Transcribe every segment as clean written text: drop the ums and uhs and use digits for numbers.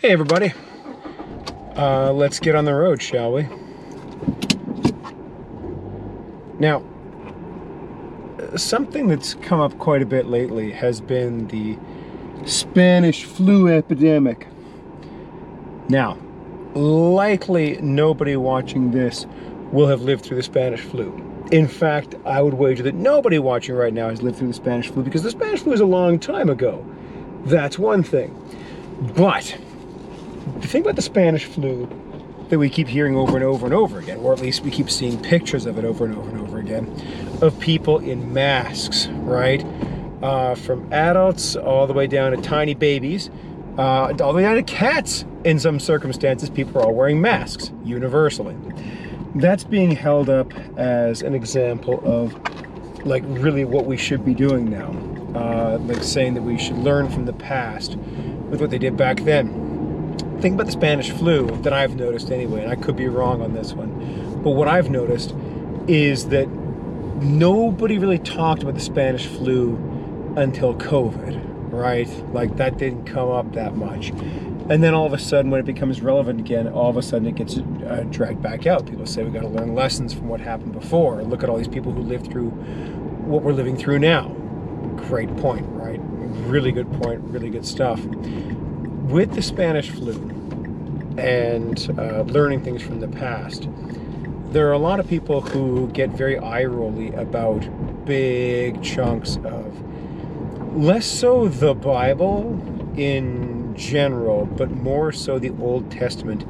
Hey everybody, let's get on the road, shall we? Now, something that's come up quite a bit lately has been the Spanish flu epidemic. Now, likely nobody watching this will have lived through the Spanish flu. In fact, I would wager that nobody watching right now has lived through the Spanish flu because the Spanish flu is a long time ago. That's one thing. But the thing about the Spanish flu that we keep hearing over and over and over again, or at least we keep seeing pictures of it over and over and over again, of people in masks, right? From adults all the way down to tiny babies, all the way down to cats. In some circumstances, people are all wearing masks, universally. That's being held up as an example of, like, really what we should be doing now. Like saying that we should learn from the past with what they did back then. The thing about the Spanish flu that I've noticed anyway, and I could be wrong on this one, but what I've noticed is that nobody really talked about the Spanish flu until COVID, right? Like, that didn't come up that much. And then all of a sudden, when it becomes relevant again, all of a sudden it gets dragged back out. People say we got to learn lessons from what happened before. Look at all these people who lived through what we're living through now. Great point, right? Really good point, really good stuff. With the Spanish flu and learning things from the past, there are a lot of people who get very eye-rolly about big chunks of, less so the Bible in general, but more so the Old Testament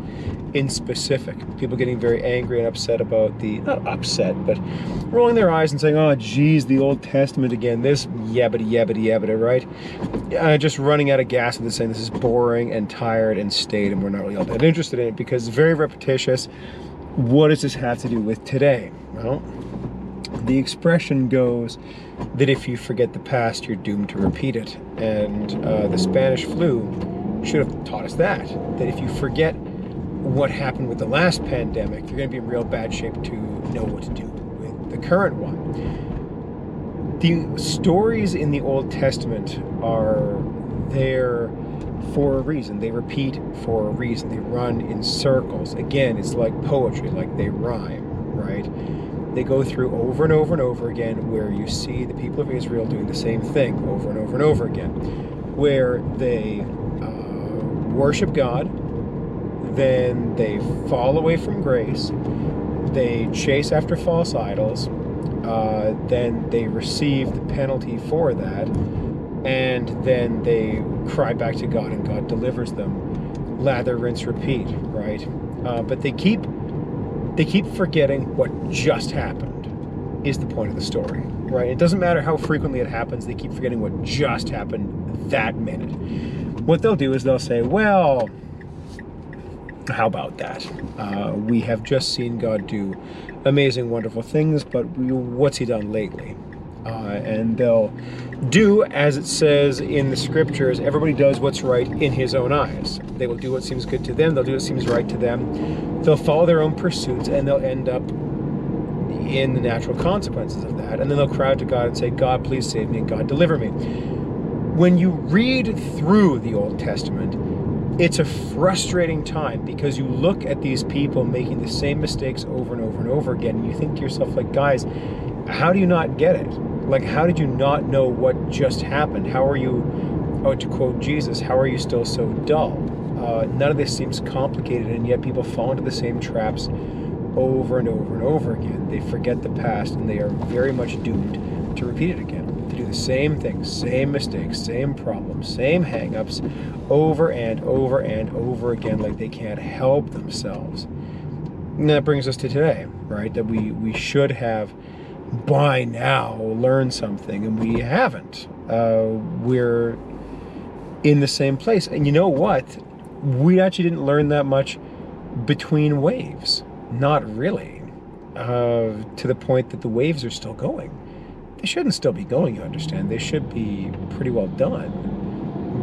in specific. People getting very angry and upset about not upset, but rolling their eyes and saying, oh geez, the Old Testament again, this yabbity yabbity yabbity, right? Just running out of gas and saying this is boring and tired and staid and we're not really all that interested in it because it's very repetitious. What does this have to do with today? Well, the expression goes that if you forget the past, you're doomed to repeat it. And the Spanish flu should have taught us that if you forget what happened with the last pandemic, you're going to be in real bad shape to know what to do with the current one. The stories in the Old Testament are there for a reason. They repeat for a reason. They run in circles. Again, it's like poetry, like they rhyme, right? They go through over and over and over again, where you see the people of Israel doing the same thing over and over and over again, where they worship God, then they fall away from grace, they chase after false idols, then they receive the penalty for that, and then they cry back to God and God delivers them. Lather, rinse, repeat, right? But they keep forgetting what just happened is the point of the story, right? It doesn't matter how frequently it happens, they keep forgetting what just happened that minute. What they'll do is they'll say, well, how about that? We have just seen God do amazing, wonderful things, but what's he done lately? And they'll do, as it says in the scriptures, everybody does what's right in his own eyes. They will do what seems good to them. They'll do what seems right to them. They'll follow their own pursuits, and they'll end up in the natural consequences of that. And then they'll cry out to God and say, God, please save me, and God, deliver me. When you read through the Old Testament, it's a frustrating time because you look at these people making the same mistakes over and over and over again, and you think to yourself, like, guys, how do you not get it? Like, how did you not know what just happened? How are you, to quote Jesus, how are you still so dull? None of this seems complicated, and yet people fall into the same traps over and over and over again. They forget the past, and they are very much doomed to repeat it again. To do the same things, same mistakes, same problems, same hang-ups, over and over and over again, like they can't help themselves. And that brings us to today, right? That we should have by now learned something, and we haven't. We're in the same place. And you know what? We actually didn't learn that much between waves. Not really. To the point that the waves are still going. They shouldn't still be going, you understand. They should be pretty well done.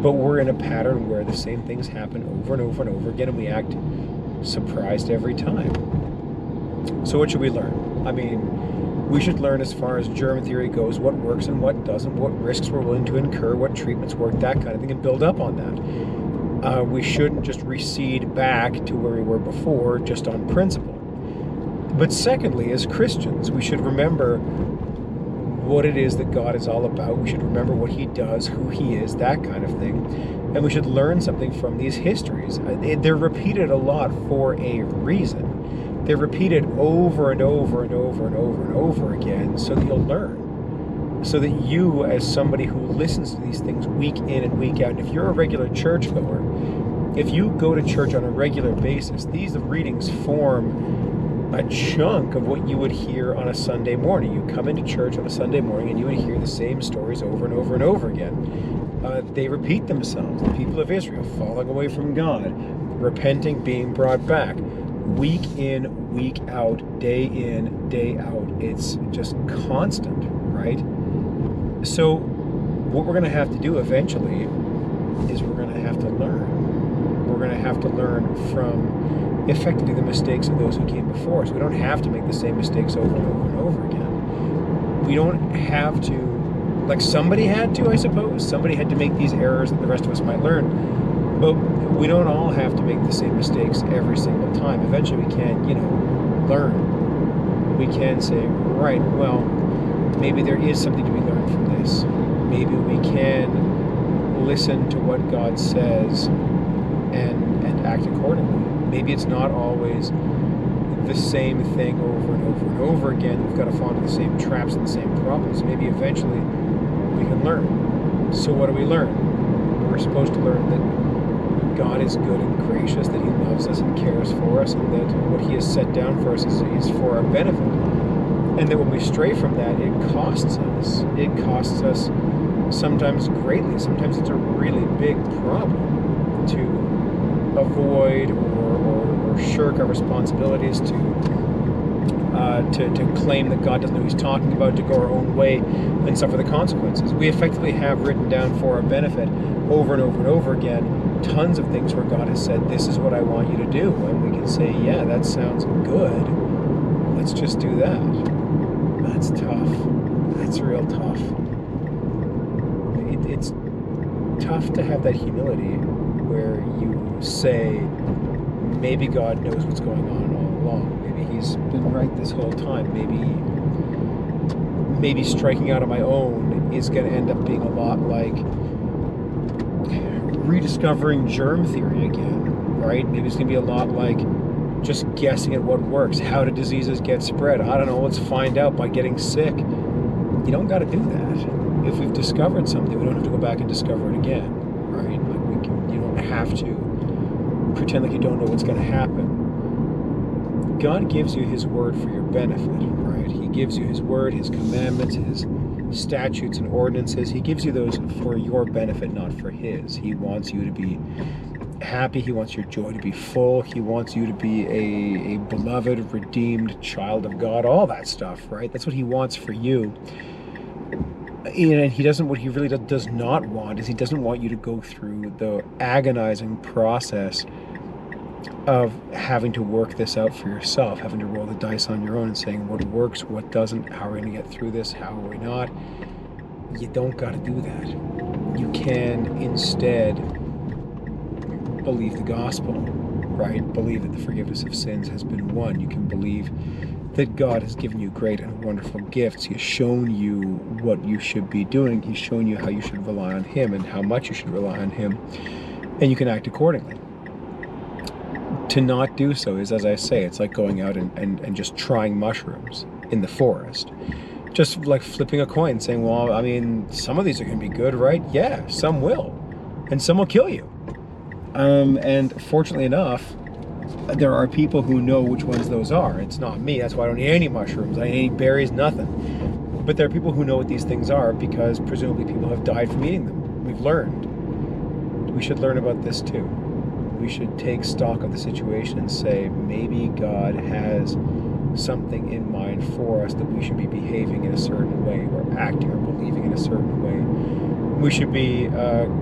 But we're in a pattern where the same things happen over and over and over again, and we act surprised every time. So what should we learn? I mean, we should learn, as far as germ theory goes, what works and what doesn't, what risks we're willing to incur, what treatments work, that kind of thing, and build up on that. We shouldn't just recede back to where we were before just on principle. But secondly, as Christians, we should remember what it is that God is all about. We should remember what he does, who he is, that kind of thing. And we should learn something from these histories. They're repeated a lot for a reason. They're repeated over and over and over and over and over again so that you'll learn. So that you, as somebody who listens to these things week in and week out, and if you're a regular churchgoer, if you go to church on a regular basis, these readings form a chunk of what you would hear on a Sunday morning. You come into church on a Sunday morning and you would hear the same stories over and over and over again. They repeat themselves. The people of Israel falling away from God, repenting, being brought back, week in, week out, day in, day out. It's just constant, right? So what we're going to have to do eventually is we're going to have to learn. We're going to have to learn from effectively the mistakes of those who came before us. We don't have to make the same mistakes over and over and over again. We don't have to, like somebody had to, I suppose. Somebody had to make these errors that the rest of us might learn. But we don't all have to make the same mistakes every single time. Eventually we can, learn. We can say, right, well, maybe there is something to be learned from this. Maybe we can listen to what God says and act accordingly. Maybe it's not always the same thing over and over and over again. We've got to fall into the same traps and the same problems. Maybe eventually we can learn. So what do we learn? We're supposed to learn that God is good and gracious, that he loves us and cares for us, and that what he has set down for us is for our benefit. And that when we stray from that, it costs us. It costs us sometimes greatly. Sometimes it's a really big problem to avoid or shirk our responsibilities, to claim that God doesn't know what he's talking about, to go our own way and suffer the consequences. We effectively have written down for our benefit over and over and over again tons of things where God has said, this is what I want you to do. And we can say, yeah, that sounds good. Let's just do that. That's tough. That's real tough. It's tough to have that humility where you say, maybe God knows what's going on all along. Maybe he's been right this whole time. Maybe striking out on my own is going to end up being a lot like rediscovering germ theory again, right? Maybe it's going to be a lot like just guessing at what works. How do diseases get spread? I don't know. Let's find out by getting sick. You don't got to do that. If we've discovered something, we don't have to go back and discover it again, right? Like you don't have to pretend like you don't know what's going to happen. God gives you his word for your benefit, right? He gives you his word, his commandments, his statutes and ordinances. He gives you those for your benefit, not for his. He wants you to be happy. He wants your joy to be full. He wants you to be a beloved, redeemed child of God, all that stuff, right? That's what he wants for you. And he doesn't, what he really does not want is he doesn't want you to go through the agonizing process of having to work this out for yourself, having to roll the dice on your own and saying what works, what doesn't, how are we going to get through this, how are we not. You don't got to do that. You can instead believe the gospel, right? Believe that the forgiveness of sins has been won. You can believe that God has given you great and wonderful gifts. He has shown you what you should be doing. He's shown you how you should rely on him and how much you should rely on him. And you can act accordingly. To not do so is, as I say, it's like going out and just trying mushrooms in the forest. Just like flipping a coin, saying, well, I mean, some of these are going to be good, right? Yeah, some will. And some will kill you. And fortunately enough, there are people who know which ones those are. It's not me. That's why I don't eat any mushrooms. I don't eat any berries, nothing. But there are people who know what these things are because presumably people have died from eating them. We've learned. We should learn about this too. We should take stock of the situation and say, maybe God has something in mind for us, that we should be behaving in a certain way or acting or believing in a certain way. We should be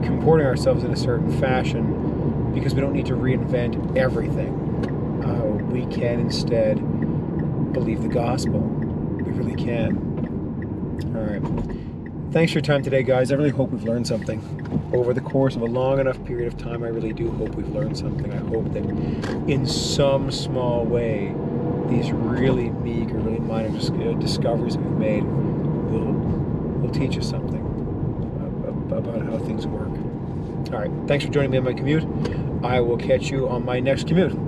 comporting ourselves in a certain fashion because we don't need to reinvent everything. We can instead believe the gospel. We really can. All right. Thanks for your time today, guys. I really hope we've learned something. Over the course of a long enough period of time, I really do hope we've learned something. I hope that in some small way, these really meager, really minor discoveries that we've made will teach us something about how things work. All right, thanks for joining me on my commute. I will catch you on my next commute.